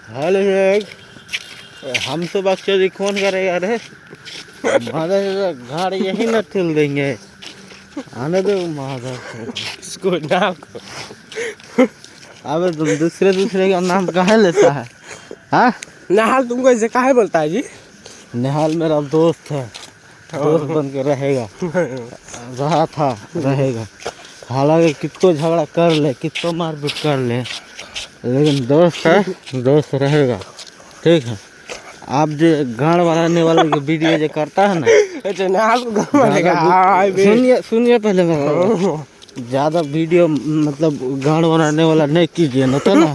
हाल हम तो बच्चे कौन करेगा रे माधव गाड़ी यही न ठेल देंगे आने दो माधव इसको नाम को अबे तुम दूसरे का नाम कहाँ लेता है हाँ निहाल तुमको ऐसे काहे बोलता है जी? निहाल मेरा दोस्त है दोस्त बन के रहेगा रहा था रहेगा हालांकि कितो झगड़ा कर ले कितो मारपीट कर ले लेकिन दोस्त है दोस्त रहेगा ठीक है। आप जो गाड़ बनाने वाला जो वीडियो जो करता है ना अच्छा निहाल को गाँव मारेगा सुनिए सुनिए पहले मैं ज़्यादा वीडियो मतलब गाड़ बनाने वाला नहीं कीजिए न तो ना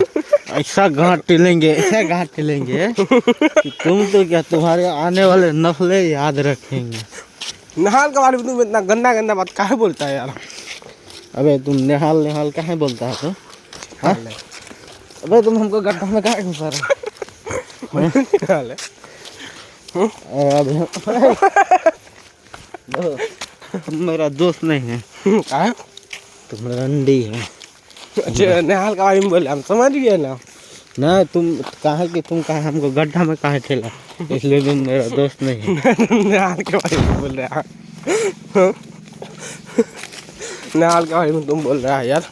ऐसा गाँठ टिलेंगे कि तुम तो क्या तुम्हारे आने वाले नस्लें याद रखेंगे। निहाल के बारे में तुम इतना गंदा गंदा बात काहे बोलता है यार? अबे तुम निहाल काहे बोलता है तो हाँ? अबे तुम हमको गड्ढा में काहे घुसा रहे निहाल है तुम मेरा दोस्त नहीं है काहे? तुम रंडी है। अच्छा निहाल के बारे में बोले हम समझ गए ना ना तुम कहा हमको गड्ढा में काहे ठेला इसलिए तुम मेरा दोस्त नहीं है। निहाल के बारे में बोल रहा है निहाल के बारे में तुम बोल रहा है यार।